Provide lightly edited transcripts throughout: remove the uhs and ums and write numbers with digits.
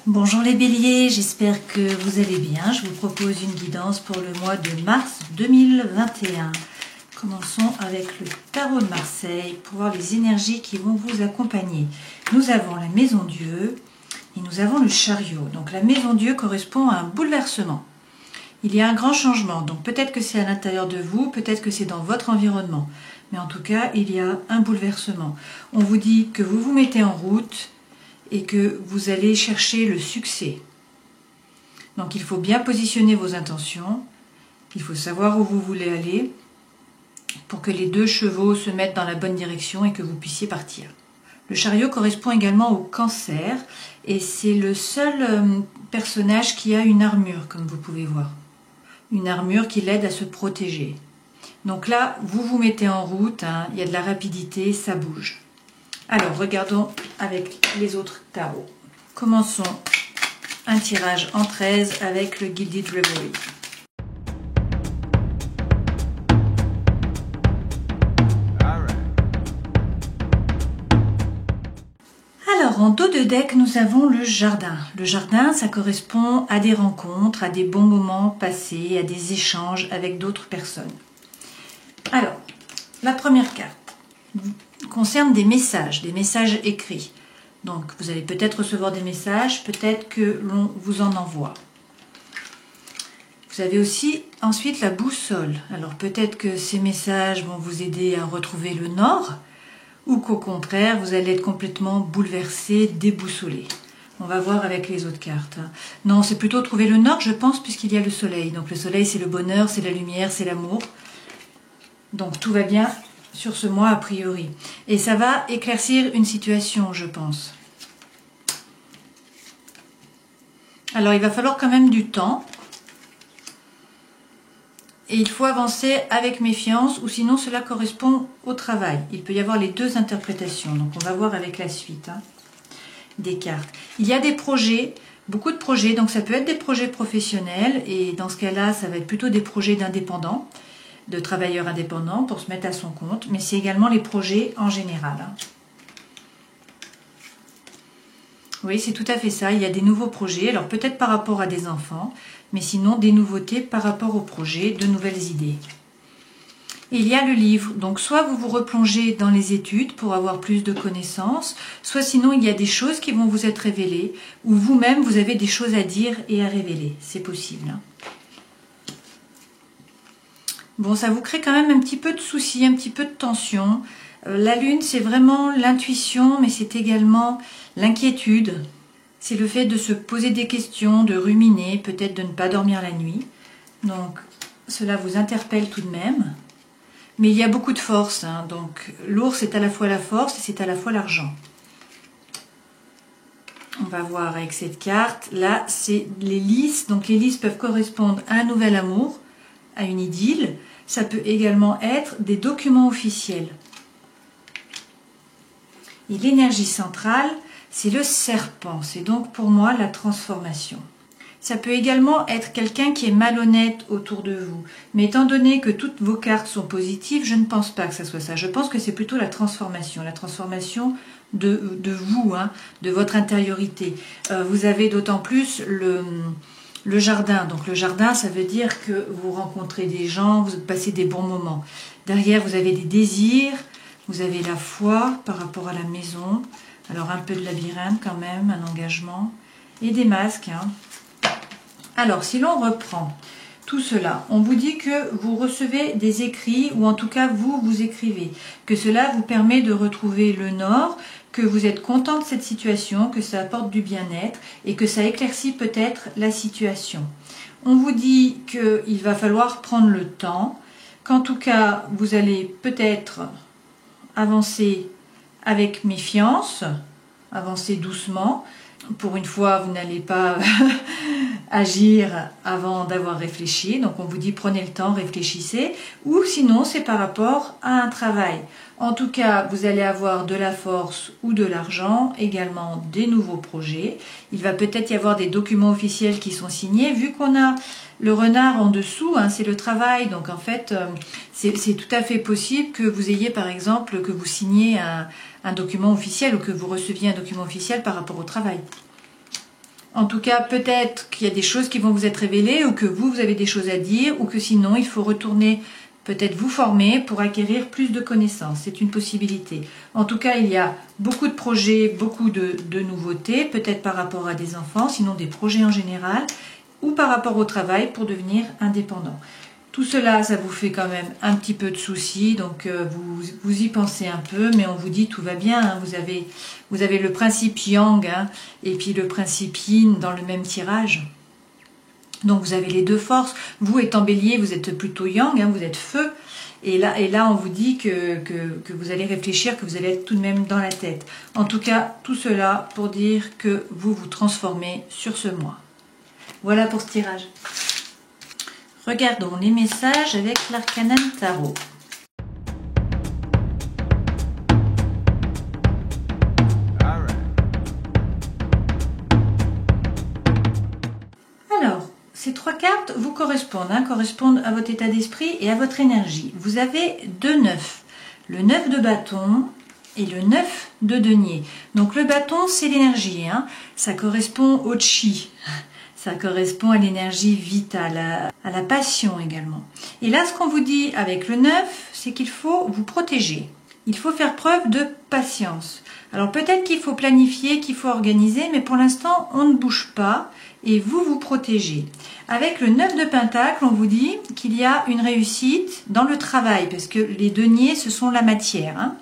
Bonjour les béliers, j'espère que vous allez bien. Je vous propose une guidance pour le mois de mars 2021. Commençons avec le tarot de Marseille pour voir les énergies qui vont vous accompagner. Nous avons la maison Dieu et nous avons le chariot. Donc la maison Dieu correspond à un bouleversement. Il y a un grand changement, donc peut-être que c'est à l'intérieur de vous, peut-être que c'est dans votre environnement. Mais en tout cas, il y a un bouleversement. On vous dit que vous vous mettez en route et que vous allez chercher le succès. Donc il faut bien positionner vos intentions, il faut savoir où vous voulez aller pour que les deux chevaux se mettent dans la bonne direction et que vous puissiez partir. Le chariot correspond également au cancer et c'est le seul personnage qui a une armure, comme vous pouvez voir. Une armure qui l'aide à se protéger. Donc là, vous vous mettez en route, il y a de la rapidité, ça bouge. Alors, regardons avec les autres tarots. Commençons un tirage en 13 avec le Gilded Reverie. Alors, en dos de deck, nous avons le jardin. Le jardin, ça correspond à des rencontres, à des bons moments passés, à des échanges avec d'autres personnes. Alors, la première carte concerne des messages écrits. Donc, vous allez peut-être recevoir des messages, peut-être que l'on vous en envoie. Vous avez aussi ensuite la boussole. Alors, peut-être que ces messages vont vous aider à retrouver le nord, ou qu'au contraire, vous allez être complètement bouleversé, déboussolé. On va voir avec les autres cartes. Non, c'est plutôt trouver le nord, je pense, puisqu'il y a le soleil. Donc, le soleil, c'est le bonheur, c'est la lumière, c'est l'amour. Donc, tout va bien sur ce mois a priori. Et ça va éclaircir une situation, je pense. Alors, il va falloir quand même du temps. Et il faut avancer avec méfiance, ou sinon cela correspond au travail. Il peut y avoir les deux interprétations. Donc, on va voir avec la suite des cartes. Il y a des projets, beaucoup de projets. Donc, ça peut être des projets professionnels. Et dans ce cas-là, ça va être plutôt des projets d'indépendants, de travailleurs indépendants pour se mettre à son compte, mais c'est également les projets en général. Oui, c'est tout à fait ça. Il y a des nouveaux projets, alors peut-être par rapport à des enfants, mais sinon des nouveautés par rapport aux projets, de nouvelles idées. Et il y a le livre, donc soit vous vous replongez dans les études pour avoir plus de connaissances, soit sinon il y a des choses qui vont vous être révélées, ou vous-même vous avez des choses à dire et à révéler. C'est possible. Bon, ça vous crée quand même un petit peu de soucis, un petit peu de tension. La lune, c'est vraiment l'intuition, mais c'est également l'inquiétude. C'est le fait de se poser des questions, de ruminer, peut-être de ne pas dormir la nuit. Donc, cela vous interpelle tout de même. Mais il y a beaucoup de force. Donc, l'ours, c'est à la fois la force et c'est à la fois l'argent. On va voir avec cette carte. Là, c'est les lys. Donc, les lys peuvent correspondre à un nouvel amour, à une idylle. Ça peut également être des documents officiels. Et l'énergie centrale, c'est le serpent. C'est donc pour moi la transformation. Ça peut également être quelqu'un qui est malhonnête autour de vous. Mais étant donné que toutes vos cartes sont positives, je ne pense pas que ça soit ça. Je pense que c'est plutôt la transformation de vous, de votre intériorité. Vous avez d'autant plus le jardin. Donc le jardin, ça veut dire que vous rencontrez des gens, vous passez des bons moments. Derrière, vous avez des désirs, vous avez la foi par rapport à la maison. Alors un peu de labyrinthe quand même, un engagement. Et des masques. Alors, si l'on reprend tout cela, on vous dit que vous recevez des écrits, ou en tout cas vous écrivez. Que cela vous permet de retrouver le nord, que vous êtes content de cette situation, que ça apporte du bien-être et que ça éclaircit peut-être la situation. On vous dit qu'il va falloir prendre le temps, qu'en tout cas vous allez peut-être avancer avec méfiance, avancer doucement. Pour une fois, vous n'allez pas agir avant d'avoir réfléchi. Donc on vous dit prenez le temps, réfléchissez. Ou sinon, c'est par rapport à un travail. En tout cas, vous allez avoir de la force ou de l'argent, également des nouveaux projets. Il va peut-être y avoir des documents officiels qui sont signés. Vu qu'on a le renard en dessous, c'est le travail. Donc en fait, c'est tout à fait possible que vous ayez par exemple, que vous signiez un document officiel ou que vous receviez un document officiel par rapport au travail. En tout cas, peut-être qu'il y a des choses qui vont vous être révélées ou que vous avez des choses à dire ou que sinon, il faut retourner peut-être vous former pour acquérir plus de connaissances. C'est une possibilité. En tout cas, il y a beaucoup de projets, beaucoup de nouveautés, peut-être par rapport à des enfants, sinon des projets en général, ou par rapport au travail pour devenir indépendant. Tout cela, ça vous fait quand même un petit peu de soucis, donc vous y pensez un peu, mais on vous dit tout va bien, hein, vous avez le principe yang hein, et puis le principe yin dans le même tirage. Donc vous avez les deux forces. Vous étant bélier, vous êtes plutôt yang, hein, vous êtes feu. Et là, on vous dit que vous allez réfléchir, que vous allez être tout de même dans la tête. En tout cas, tout cela pour dire que vous vous transformez sur ce mois. Voilà pour ce tirage. Regardons les messages avec l'Arcanan Tarot. Alors, ces trois cartes vous correspondent, hein, correspondent à votre état d'esprit et à votre énergie. Vous avez deux neufs, le 9 de bâton et le 9 de denier. Donc le bâton, c'est l'énergie, hein, ça correspond au chi. Ça correspond à l'énergie vitale, à la passion également. Et là, ce qu'on vous dit avec le 9, c'est qu'il faut vous protéger. Il faut faire preuve de patience. Alors peut-être qu'il faut planifier, qu'il faut organiser, mais pour l'instant, on ne bouge pas et vous vous protégez. Avec le 9 de Pentacle, on vous dit qu'il y a une réussite dans le travail, parce que les deniers, ce sont la matière. Hein.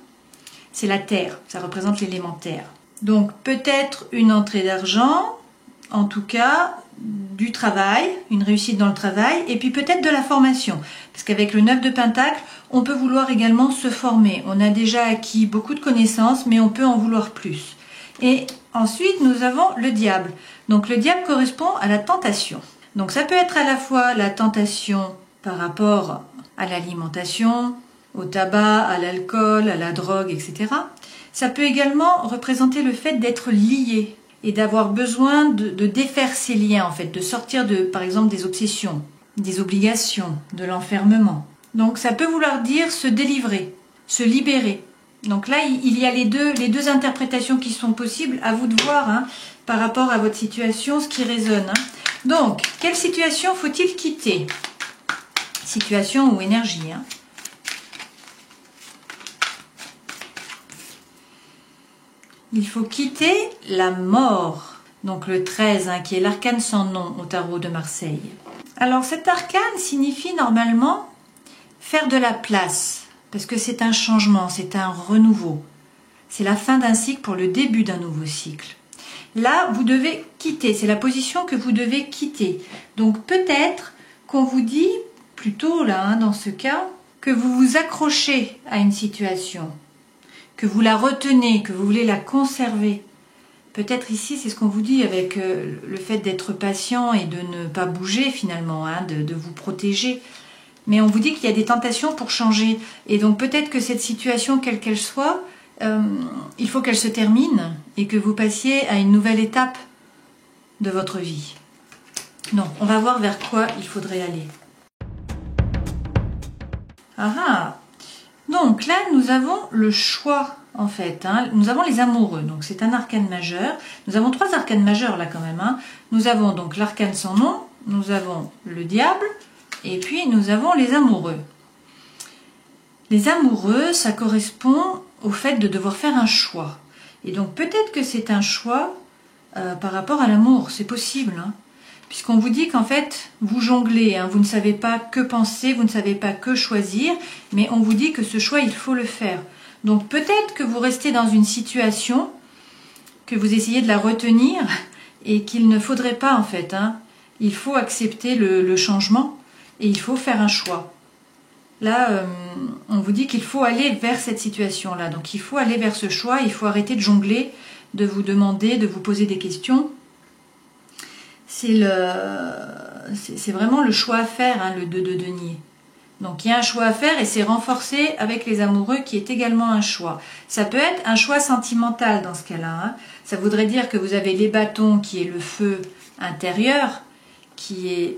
C'est la terre, ça représente l'élémentaire. Donc peut-être une entrée d'argent, en tout cas du travail, une réussite dans le travail, et puis peut-être de la formation. Parce qu'avec le 9 de Pentacle, on peut vouloir également se former. On a déjà acquis beaucoup de connaissances, mais on peut en vouloir plus. Et ensuite, nous avons le diable. Donc le diable correspond à la tentation. Donc ça peut être à la fois la tentation par rapport à l'alimentation, au tabac, à l'alcool, à la drogue, etc. Ça peut également représenter le fait d'être lié et d'avoir besoin de défaire ces liens, en fait, de sortir par exemple, des obsessions, des obligations, de l'enfermement. Donc ça peut vouloir dire se délivrer, se libérer. Donc là, il y a les deux interprétations qui sont possibles, à vous de voir, hein, par rapport à votre situation, ce qui résonne. Hein. Donc, quelle situation faut-il quitter? Situation ou énergie, hein. Il faut quitter la mort. Donc le 13, hein, qui est l'arcane sans nom au tarot de Marseille. Alors cet arcane signifie normalement faire de la place, parce que c'est un changement, c'est un renouveau. C'est la fin d'un cycle pour le début d'un nouveau cycle. Là, vous devez quitter, c'est la position que vous devez quitter. Donc peut-être qu'on vous dit, plutôt là, hein, dans ce cas, que vous vous accrochez à une situation, que vous la retenez, que vous voulez la conserver. Peut-être ici, c'est ce qu'on vous dit avec le fait d'être patient et de ne pas bouger finalement, hein, de vous protéger. Mais on vous dit qu'il y a des tentations pour changer. Et donc peut-être que cette situation, quelle qu'elle soit, il faut qu'elle se termine et que vous passiez à une nouvelle étape de votre vie. Non, on va voir vers quoi il faudrait aller. Ah ah! Donc là, nous avons le choix, en fait. Hein. Nous avons les amoureux, donc c'est un arcane majeur. Nous avons trois arcanes majeurs là quand même. Hein. Nous avons donc l'arcane sans nom, nous avons le diable, et puis nous avons les amoureux. Les amoureux, ça correspond au fait de devoir faire un choix. Et donc peut-être que c'est un choix par rapport à l'amour, c'est possible. Hein. Puisqu'on vous dit qu'en fait, vous jonglez, hein, vous ne savez pas que penser, vous ne savez pas que choisir, mais on vous dit que ce choix, il faut le faire. Donc peut-être que vous restez dans une situation, que vous essayez de la retenir, et qu'il ne faudrait pas en fait. Hein. Il faut accepter le changement, et il faut faire un choix. Là, on vous dit qu'il faut aller vers cette situation-là. Donc il faut aller vers ce choix, il faut arrêter de jongler, de vous demander, de vous poser des questions. C'est vraiment le choix à faire, hein, le 2 de denier. Donc il y a un choix à faire et c'est renforcé avec les amoureux qui est également un choix. Ça peut être un choix sentimental dans ce cas-là. Hein. Ça voudrait dire que vous avez les bâtons qui est le feu intérieur, qui est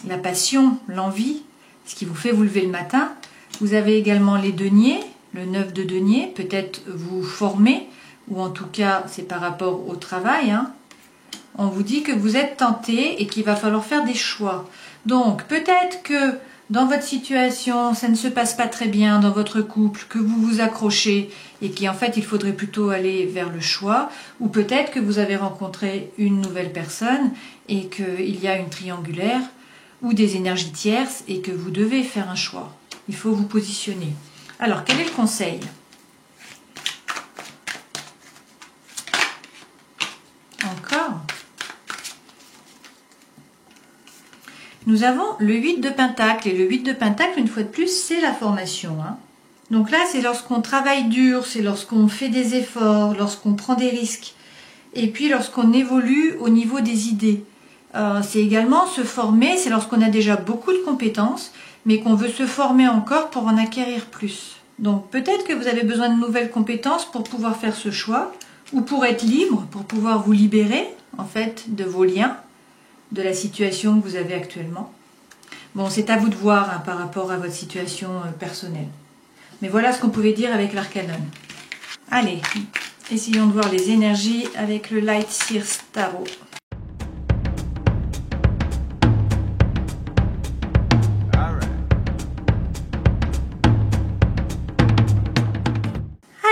la passion, l'envie, ce qui vous fait vous lever le matin. Vous avez également les deniers, le 9 de denier, peut-être vous former, ou en tout cas c'est par rapport au travail, hein. On vous dit que vous êtes tenté et qu'il va falloir faire des choix. Donc, peut-être que dans votre situation, ça ne se passe pas très bien dans votre couple, que vous vous accrochez et qu'en fait, il faudrait plutôt aller vers le choix. Ou peut-être que vous avez rencontré une nouvelle personne et qu'il y a une triangulaire ou des énergies tierces et que vous devez faire un choix. Il faut vous positionner. Alors, quel est le conseil ? Encore ? Nous avons le 8 de Pentacle. Et le 8 de Pentacle, une fois de plus, c'est la formation. Donc là, c'est lorsqu'on travaille dur, c'est lorsqu'on fait des efforts, lorsqu'on prend des risques. Et puis lorsqu'on évolue au niveau des idées. C'est également se former, c'est lorsqu'on a déjà beaucoup de compétences, mais qu'on veut se former encore pour en acquérir plus. Donc peut-être que vous avez besoin de nouvelles compétences pour pouvoir faire ce choix, ou pour être libre, pour pouvoir vous libérer, en fait, de vos liens, de la situation que vous avez actuellement. Bon, c'est à vous de voir par rapport à votre situation personnelle. Mais voilà ce qu'on pouvait dire avec l'Arcanon. Allez, essayons de voir les énergies avec le Light Seers Tarot.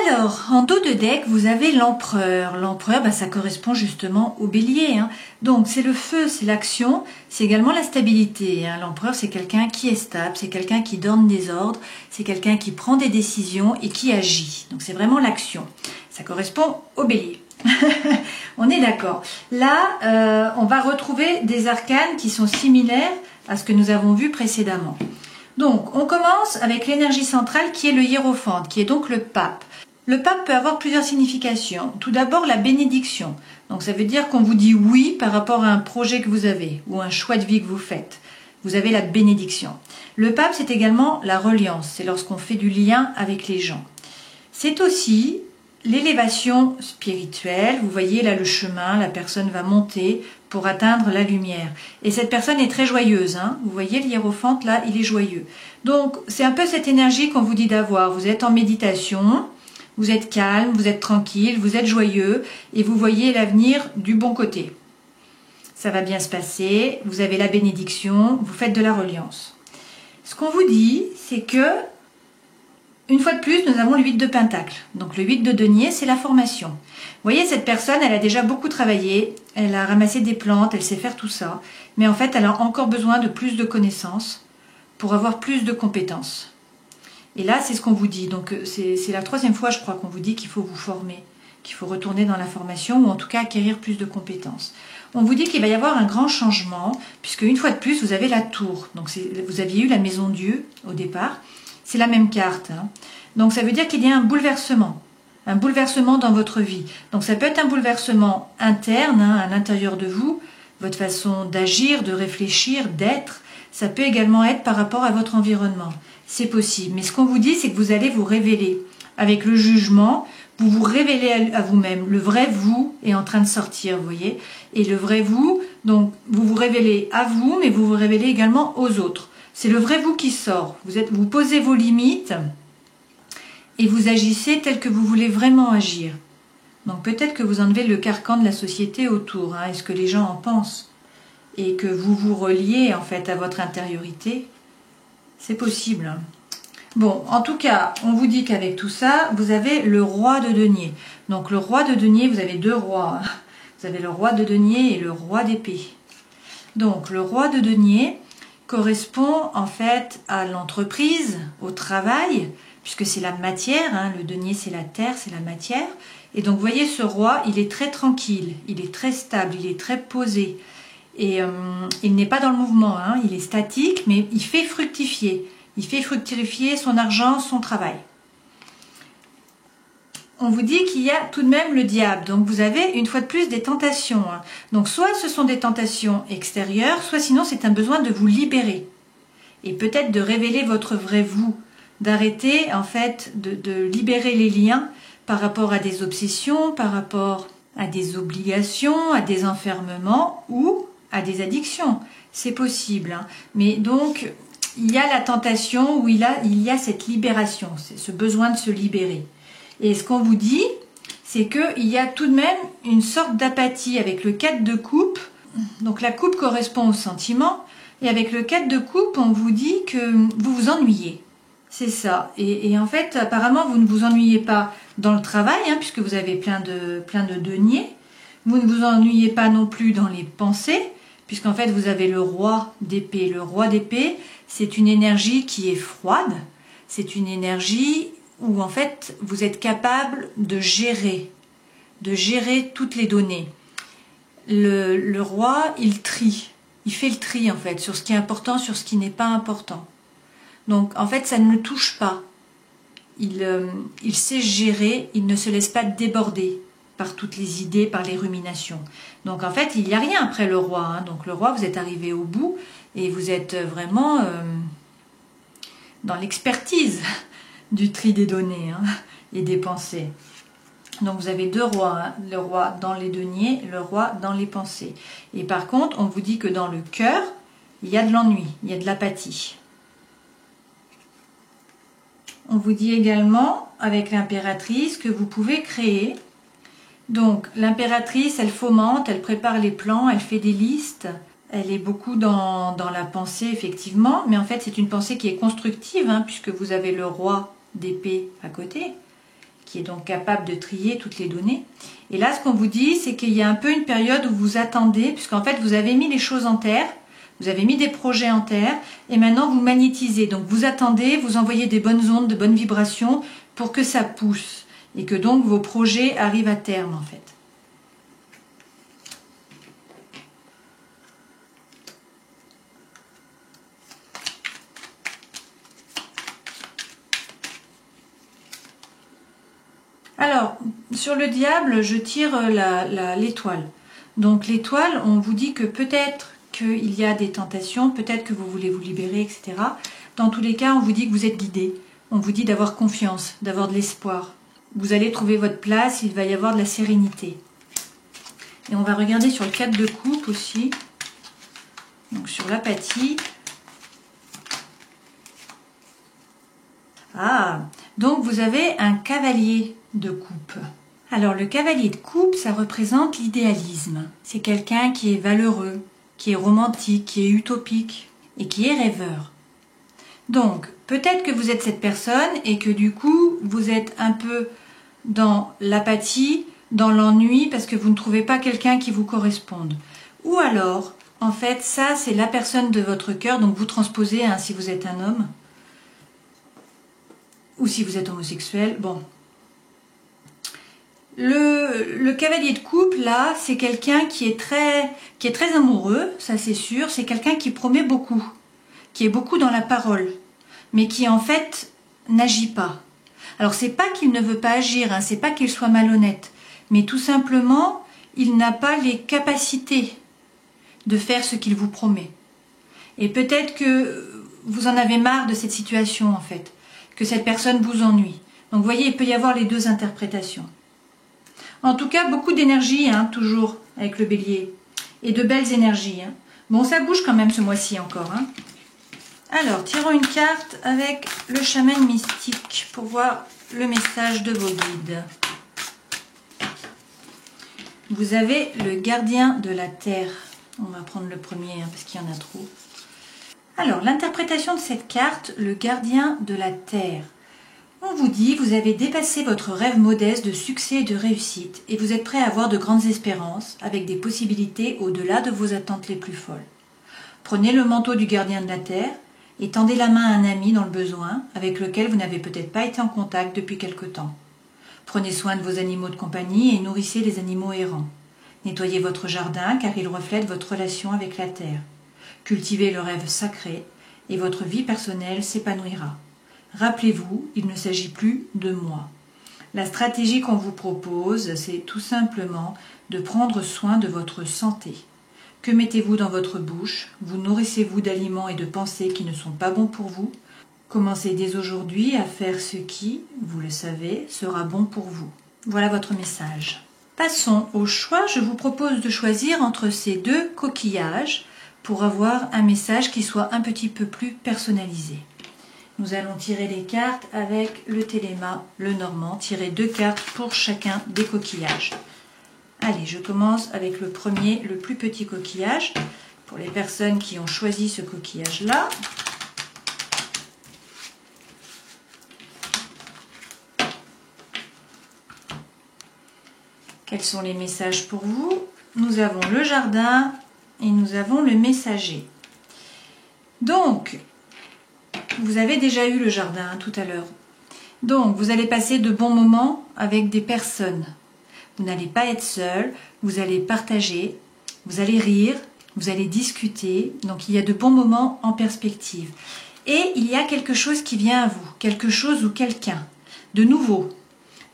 Alors, en dos de deck, vous avez l'empereur. L'empereur, ça correspond justement au bélier. Donc, c'est le feu, c'est l'action, c'est également la stabilité. L'empereur, c'est quelqu'un qui est stable, c'est quelqu'un qui donne des ordres, c'est quelqu'un qui prend des décisions et qui agit. Donc, c'est vraiment l'action. Ça correspond au bélier. On est d'accord. Là, on va retrouver des arcanes qui sont similaires à ce que nous avons vu précédemment. Donc, on commence avec l'énergie centrale qui est le hiérophante, qui est donc le pape. Le pape peut avoir plusieurs significations. Tout d'abord, la bénédiction. Donc ça veut dire qu'on vous dit oui par rapport à un projet que vous avez ou un choix de vie que vous faites. Vous avez la bénédiction. Le pape, c'est également la reliance. C'est lorsqu'on fait du lien avec les gens. C'est aussi l'élévation spirituelle. Vous voyez là le chemin, la personne va monter pour atteindre la lumière. Et cette personne est très joyeuse. Vous voyez l'hiérophante là, il est joyeux. Donc c'est un peu cette énergie qu'on vous dit d'avoir. Vous êtes en méditation. Vous êtes calme, vous êtes tranquille, vous êtes joyeux et vous voyez l'avenir du bon côté. Ça va bien se passer, vous avez la bénédiction, vous faites de la reliance. Ce qu'on vous dit, c'est que, une fois de plus, nous avons le 8 de Pentacle. Donc le 8 de denier, c'est la formation. Vous voyez, cette personne, elle a déjà beaucoup travaillé, elle a ramassé des plantes, elle sait faire tout ça, mais en fait, elle a encore besoin de plus de connaissances pour avoir plus de compétences. Et là, c'est ce qu'on vous dit. Donc, c'est la 3e fois, je crois, qu'on vous dit qu'il faut vous former, qu'il faut retourner dans la formation ou en tout cas acquérir plus de compétences. On vous dit qu'il va y avoir un grand changement, puisque une fois de plus, vous avez la tour. Donc, vous aviez eu la maison Dieu au départ. C'est la même carte. Donc, ça veut dire qu'il y a un bouleversement dans votre vie. Donc, ça peut être un bouleversement interne, à l'intérieur de vous, votre façon d'agir, de réfléchir, d'être. Ça peut également être par rapport à votre environnement. C'est possible. Mais ce qu'on vous dit, c'est que vous allez vous révéler. Avec le jugement, vous vous révélez à vous-même. Le vrai vous est en train de sortir, vous voyez. Et le vrai vous, donc vous vous révélez à vous, mais vous vous révélez également aux autres. C'est le vrai vous qui sort. Vous posez vos limites et vous agissez tel que vous voulez vraiment agir. Donc peut-être que vous enlevez le carcan de la société autour, et ce que les gens en pensent. Et que vous vous reliez en fait à votre intériorité. C'est possible. Bon, en tout cas, on vous dit qu'avec tout ça, vous avez le roi de denier. Donc le roi de denier, vous avez 2 rois. Vous avez le roi de denier et le roi d'épée. Donc le roi de denier correspond en fait à l'entreprise, au travail, puisque c'est la matière. Le denier, c'est la terre, c'est la matière. Et donc vous voyez, ce roi, il est très tranquille, il est très stable, il est très posé. Et il n'est pas dans le mouvement, il est statique, mais il fait fructifier. Il fait fructifier son argent, son travail. On vous dit qu'il y a tout de même le diable. Donc vous avez une fois de plus des tentations. Donc soit ce sont des tentations extérieures, soit sinon c'est un besoin de vous libérer. Et peut-être de révéler votre vrai vous. D'arrêter en fait de libérer les liens par rapport à des obsessions, par rapport à des obligations, à des enfermements ou à des addictions. C'est possible. Mais donc, il y a la tentation où il y a cette libération, ce besoin de se libérer. Et ce qu'on vous dit, c'est qu'il y a tout de même une sorte d'apathie avec le 4 de coupe. Donc la coupe correspond au sentiment. Et avec le 4 de coupe, on vous dit que vous vous ennuyez. C'est ça. Et en fait, apparemment, vous ne vous ennuyez pas dans le travail, hein, puisque vous avez plein de deniers. Vous ne vous ennuyez pas non plus dans les pensées, puisqu'en fait, vous avez le roi d'épée. Le roi d'épée, c'est une énergie qui est froide. C'est une énergie où, en fait, vous êtes capable de gérer toutes les données. Le roi, il trie. Il fait le tri, en fait, sur ce qui est important, sur ce qui n'est pas important. Donc, en fait, ça ne le touche pas. Il sait gérer, il ne se laisse pas déborder par toutes les idées, par les ruminations. Donc, en fait, il n'y a rien après le roi. Hein. Donc, le roi, vous êtes arrivé au bout et vous êtes vraiment dans l'expertise du tri des données hein, et des pensées. Donc vous avez deux rois, hein, le roi dans les deniers, le roi dans les pensées. Et par contre, on vous dit que dans le cœur, il y a de l'ennui, il y a de l'apathie. On vous dit également, avec l'impératrice, que vous pouvez créer. Donc l'impératrice, elle fomente, elle prépare les plans, elle fait des listes. Elle est beaucoup dans la pensée, effectivement. Mais en fait, c'est une pensée qui est constructive, hein, puisque vous avez le roi d'épée à côté, qui est donc capable de trier toutes les données. Et là, ce qu'on vous dit, c'est qu'il y a un peu une période où vous attendez, puisqu'en fait, vous avez mis les choses en terre, vous avez mis des projets en terre, et maintenant, vous magnétisez. Donc, vous attendez, vous envoyez des bonnes ondes, de bonnes vibrations, pour que ça pousse, et que donc vos projets arrivent à terme, en fait. Alors, sur le diable, je tire l'étoile. Donc l'étoile, on vous dit que peut-être qu'il y a des tentations, peut-être que vous voulez vous libérer, etc. Dans tous les cas, on vous dit que vous êtes guidé. On vous dit d'avoir confiance, d'avoir de l'espoir. Vous allez trouver votre place, il va y avoir de la sérénité. Et on va regarder sur le 4 de coupe aussi. Donc sur l'apathie. Ah, donc vous avez un cavalier de coupe. Alors le cavalier de coupe, ça représente l'idéalisme. C'est quelqu'un qui est valeureux, qui est romantique, qui est utopique et qui est rêveur. Donc peut-être que vous êtes cette personne et que du coup vous êtes un peu dans l'apathie, dans l'ennui parce que vous ne trouvez pas quelqu'un qui vous corresponde. Ou alors, en fait, ça c'est la personne de votre cœur, donc vous transposez hein, si vous êtes un homme ou si vous êtes homosexuel, bon. Le cavalier de coupe, là, c'est quelqu'un qui est très amoureux, ça c'est sûr. C'est quelqu'un qui promet beaucoup, qui est beaucoup dans la parole, mais qui en fait n'agit pas. Alors c'est pas qu'il ne veut pas agir, hein, c'est pas qu'il soit malhonnête, mais tout simplement, il n'a pas les capacités de faire ce qu'il vous promet. Et peut-être que vous en avez marre de cette situation en fait, que cette personne vous ennuie. Donc vous voyez, il peut y avoir les deux interprétations. En tout cas, beaucoup d'énergie, hein, toujours, avec le bélier. Et de belles énergies. Hein. Bon, ça bouge quand même ce mois-ci encore. Hein. Alors, tirons une carte avec le chaman mystique pour voir le message de vos guides. Vous avez le gardien de la terre. On va prendre le premier, hein, parce qu'il y en a trop. Alors, l'interprétation de cette carte, le gardien de la terre. On vous dit, vous avez dépassé votre rêve modeste de succès et de réussite et vous êtes prêt à avoir de grandes espérances avec des possibilités au-delà de vos attentes les plus folles. Prenez le manteau du gardien de la terre et tendez la main à un ami dans le besoin avec lequel vous n'avez peut-être pas été en contact depuis quelque temps. Prenez soin de vos animaux de compagnie et nourrissez les animaux errants. Nettoyez votre jardin car il reflète votre relation avec la terre. Cultivez le rêve sacré et votre vie personnelle s'épanouira. Rappelez-vous, il ne s'agit plus de moi. La stratégie qu'on vous propose, c'est tout simplement de prendre soin de votre santé. Que mettez-vous dans votre bouche? Vous nourrissez-vous d'aliments et de pensées qui ne sont pas bons pour vous? Commencez dès aujourd'hui à faire ce qui, vous le savez, sera bon pour vous. Voilà votre message. Passons au choix. Je vous propose de choisir entre ces deux coquillages pour avoir un message qui soit un petit peu plus personnalisé. Nous allons tirer les cartes avec le Téléma, le Normand, tirer 2 cartes pour chacun des coquillages. Allez, je commence avec le premier, le plus petit coquillage, pour les personnes qui ont choisi ce coquillage-là. Quels sont les messages pour vous? Nous avons le jardin et nous avons le messager. Donc, vous avez déjà eu le jardin tout à l'heure. Donc, vous allez passer de bons moments avec des personnes. Vous n'allez pas être seul, vous allez partager, vous allez rire, vous allez discuter. Donc, il y a de bons moments en perspective. Et il y a quelque chose qui vient à vous, quelque chose ou quelqu'un de nouveau.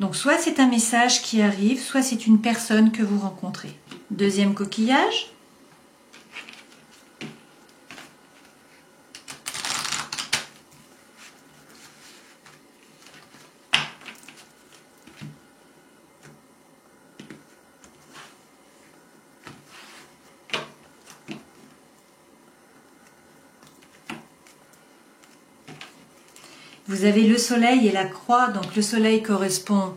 Donc, soit c'est un message qui arrive, soit c'est une personne que vous rencontrez. Deuxième coquillage. Vous avez le soleil et la croix, donc le soleil correspond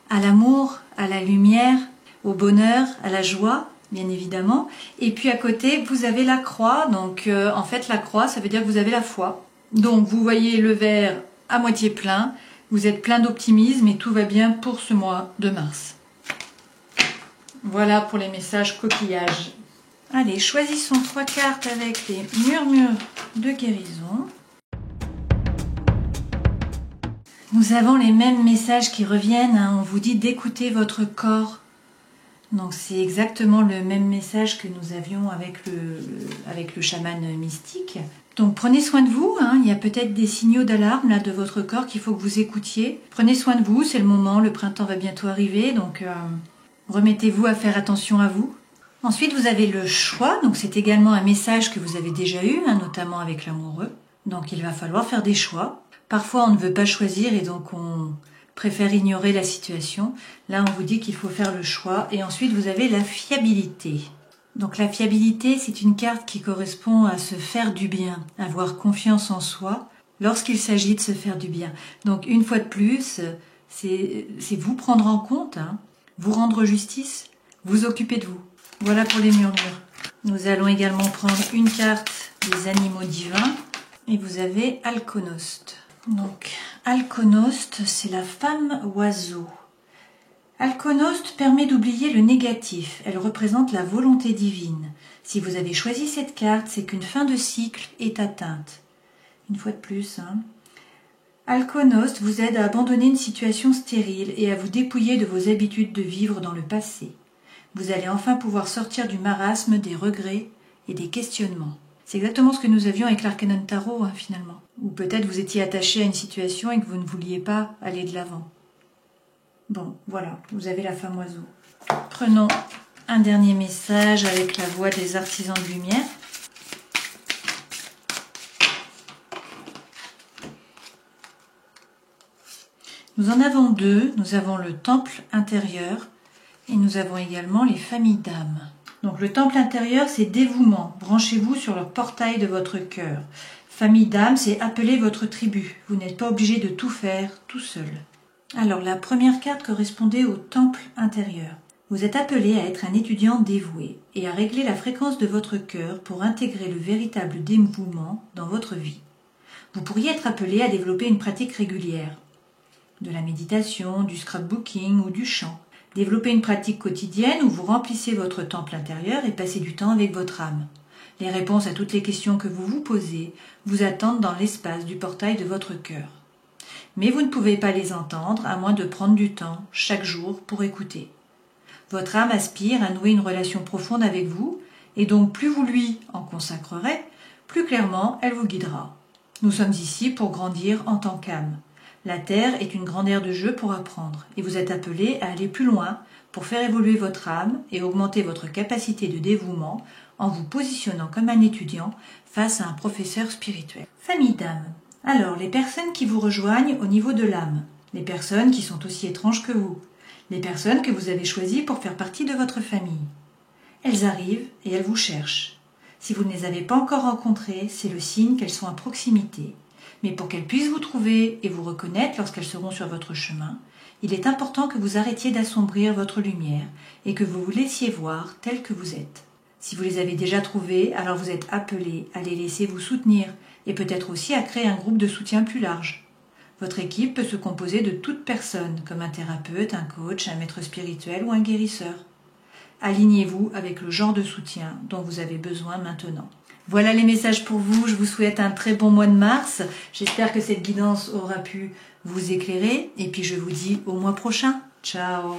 à l'amour, à la lumière, au bonheur, à la joie, bien évidemment. Et puis à côté, vous avez la croix, donc en fait la croix, ça veut dire que vous avez la foi. Donc vous voyez le verre à moitié plein, vous êtes plein d'optimisme et tout va bien pour ce mois de mars. Voilà pour les messages coquillages. Allez, choisissons 3 cartes avec les murmures de guérison. Nous avons les mêmes messages qui reviennent, hein. On vous dit d'écouter votre corps. Donc c'est exactement le même message que nous avions avec le chaman mystique. Donc prenez soin de vous, hein. Il y a peut-être des signaux d'alarme là de votre corps qu'il faut que vous écoutiez. Prenez soin de vous, c'est le moment, le printemps va bientôt arriver, donc remettez-vous à faire attention à vous. Ensuite vous avez le choix, donc c'est également un message que vous avez déjà eu, hein, notamment avec l'amoureux. Donc il va falloir faire des choix. Parfois, on ne veut pas choisir et donc on préfère ignorer la situation. Là, on vous dit qu'il faut faire le choix. Et ensuite, vous avez la fiabilité. Donc la fiabilité, c'est une carte qui correspond à se faire du bien, avoir confiance en soi lorsqu'il s'agit de se faire du bien. Donc une fois de plus, c'est vous prendre en compte, hein, vous rendre justice, vous occuper de vous. Voilà pour les murmures. Nous allons également prendre une carte des animaux divins et vous avez Alkonost. Donc, Alkonost, c'est la femme oiseau. Alkonost permet d'oublier le négatif. Elle représente la volonté divine. Si vous avez choisi cette carte, c'est qu'une fin de cycle est atteinte. Une fois de plus, hein. Alkonost vous aide à abandonner une situation stérile et à vous dépouiller de vos habitudes de vivre dans le passé. Vous allez enfin pouvoir sortir du marasme, des regrets et des questionnements. C'est exactement ce que nous avions avec l'Arcanon Tarot, hein, finalement. Ou peut-être vous étiez attaché à une situation et que vous ne vouliez pas aller de l'avant. Bon, voilà, vous avez la femme oiseau. Prenons un dernier message avec la voix des artisans de lumière. Nous en avons 2. Nous avons le temple intérieur et nous avons également les familles d'âmes. Donc le temple intérieur, c'est dévouement. Branchez-vous sur le portail de votre cœur. Famille d'âme, c'est appeler votre tribu. Vous n'êtes pas obligé de tout faire tout seul. Alors la première carte correspondait au temple intérieur. Vous êtes appelé à être un étudiant dévoué et à régler la fréquence de votre cœur pour intégrer le véritable dévouement dans votre vie. Vous pourriez être appelé à développer une pratique régulière. De la méditation, du scrapbooking ou du chant. Développez une pratique quotidienne où vous remplissez votre temple intérieur et passez du temps avec votre âme. Les réponses à toutes les questions que vous vous posez vous attendent dans l'espace du portail de votre cœur. Mais vous ne pouvez pas les entendre à moins de prendre du temps, chaque jour, pour écouter. Votre âme aspire à nouer une relation profonde avec vous, et donc plus vous lui en consacrerez, plus clairement elle vous guidera. Nous sommes ici pour grandir en tant qu'âme. La Terre est une grande aire de jeu pour apprendre, et vous êtes appelé à aller plus loin pour faire évoluer votre âme et augmenter votre capacité de dévouement en vous positionnant comme un étudiant face à un professeur spirituel. Famille d'âme. Alors, les personnes qui vous rejoignent au niveau de l'âme, les personnes qui sont aussi étranges que vous, les personnes que vous avez choisies pour faire partie de votre famille. Elles arrivent et elles vous cherchent. Si vous ne les avez pas encore rencontrées, c'est le signe qu'elles sont à proximité. Mais pour qu'elles puissent vous trouver et vous reconnaître lorsqu'elles seront sur votre chemin, il est important que vous arrêtiez d'assombrir votre lumière et que vous vous laissiez voir tel que vous êtes. Si vous les avez déjà trouvées, alors vous êtes appelés à les laisser vous soutenir et peut-être aussi à créer un groupe de soutien plus large. Votre équipe peut se composer de toute personne, comme un thérapeute, un coach, un maître spirituel ou un guérisseur. Alignez-vous avec le genre de soutien dont vous avez besoin maintenant. Voilà les messages pour vous. Je vous souhaite un très bon mois de mars. J'espère que cette guidance aura pu vous éclairer. Et puis je vous dis au mois prochain. Ciao!